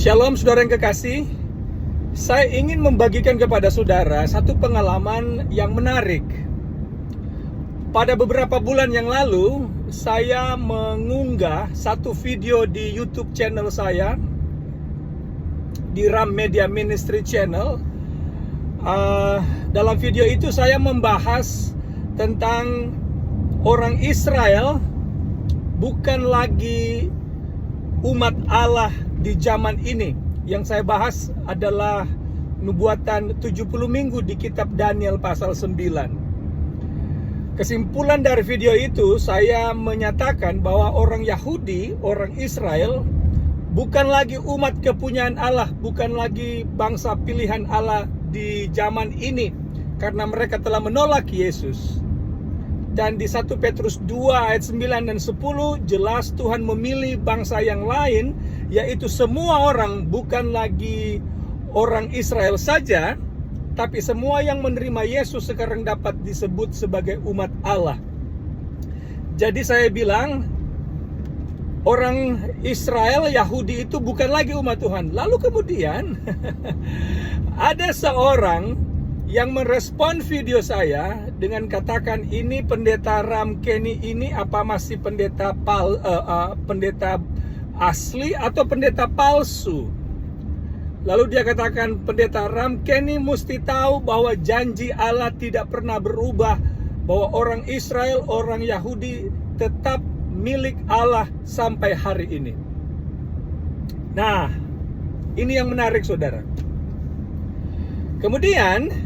Shalom saudara yang kekasih. Saya ingin membagikan kepada saudara satu pengalaman yang menarik. Pada beberapa bulan yang lalu, saya mengunggah satu video di YouTube channel saya, di Ram Media Ministry Channel. Dalam video itu saya membahas tentang orang Israel bukan lagi umat Allah di zaman ini. Yang saya bahas adalah nubuatan 70 minggu di kitab Daniel pasal 9. Kesimpulan dari video itu, saya menyatakan bahwa orang Yahudi, orang Israel, bukan lagi umat kepunyaan Allah, bukan lagi bangsa pilihan Allah di zaman ini, karena mereka telah menolak Yesus. Dan di 1 Petrus 2 ayat 9 dan 10 jelas Tuhan memilih bangsa yang lain, yaitu semua orang, bukan lagi orang Israel saja, tapi semua yang menerima Yesus sekarang dapat disebut sebagai umat Allah. Jadi saya bilang, orang Israel, Yahudi itu bukan lagi umat Tuhan. Lalu kemudian ada seorang yang merespon video saya dengan katakan, ini pendeta Ram Kenny ini apa masih pendeta pendeta asli atau pendeta palsu? Lalu dia katakan, pendeta Ram Kenny mesti tahu bahwa janji Allah tidak pernah berubah, bahwa orang Israel, orang Yahudi tetap milik Allah sampai hari ini. Nah, ini yang menarik saudara. Kemudian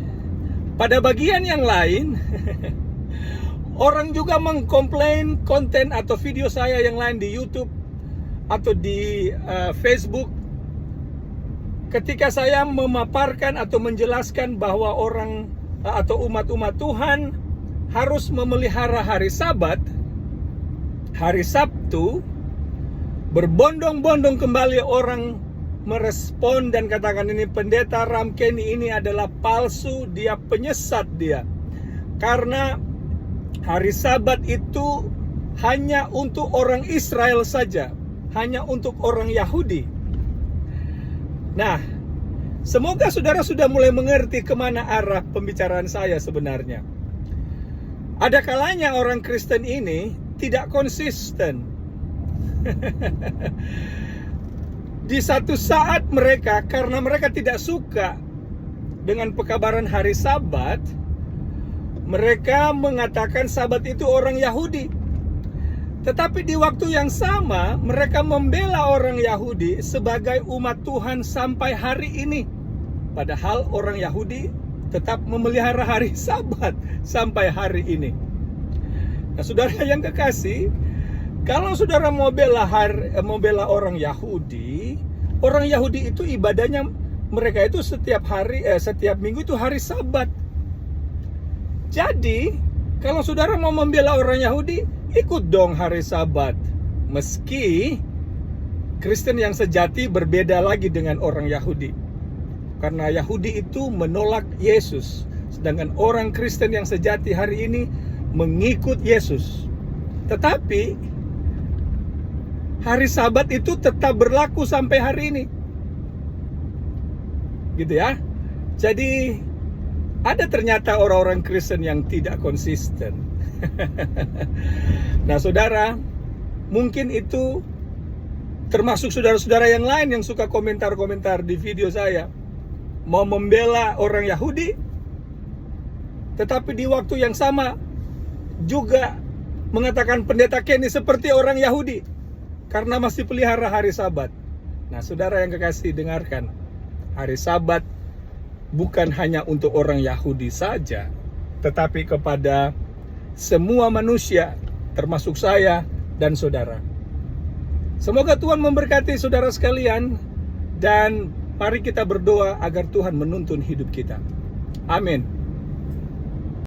pada bagian yang lain, orang juga mengkomplain konten atau video saya yang lain di YouTube atau di Facebook, ketika saya memaparkan atau menjelaskan bahwa orang atau umat-umat Tuhan harus memelihara hari Sabat, hari Sabtu. Berbondong-bondong kembali orang merespon dan katakan, ini pendeta Ram Kenny ini adalah palsu, dia penyesat dia. Karena hari Sabat itu hanya untuk orang Israel saja, hanya untuk orang Yahudi. Nah, semoga saudara sudah mulai mengerti kemana arah pembicaraan saya sebenarnya. Ada kalanya orang Kristen ini tidak konsisten. Di satu saat mereka, karena mereka tidak suka dengan pekabaran hari Sabat, mereka mengatakan Sabat itu orang Yahudi. Tetapi di waktu yang sama, mereka membela orang Yahudi sebagai umat Tuhan sampai hari ini. Padahal orang Yahudi tetap memelihara hari Sabat sampai hari ini. Nah, saudara yang kekasih, kalau saudara mau bela orang Yahudi itu ibadahnya mereka itu setiap minggu itu hari Sabat. Jadi, kalau saudara mau membela orang Yahudi, ikut dong hari Sabat. Meski Kristen yang sejati berbeda lagi dengan orang Yahudi. Karena Yahudi itu menolak Yesus, sedangkan orang Kristen yang sejati hari ini mengikut Yesus. Tetapi hari Sabat itu tetap berlaku sampai hari ini. Gitu ya. Jadi ada ternyata orang-orang Kristen yang tidak konsisten. Nah saudara, mungkin itu termasuk saudara-saudara yang lain yang suka komentar-komentar di video saya, mau membela orang Yahudi, tetapi di waktu yang sama juga mengatakan pendeta Kenny seperti orang Yahudi karena masih pelihara hari Sabat. Nah saudara yang kekasih, dengarkan, hari Sabat bukan hanya untuk orang Yahudi saja, tetapi kepada semua manusia, termasuk saya dan saudara. Semoga Tuhan memberkati saudara sekalian, dan mari kita berdoa agar Tuhan menuntun hidup kita. Amin.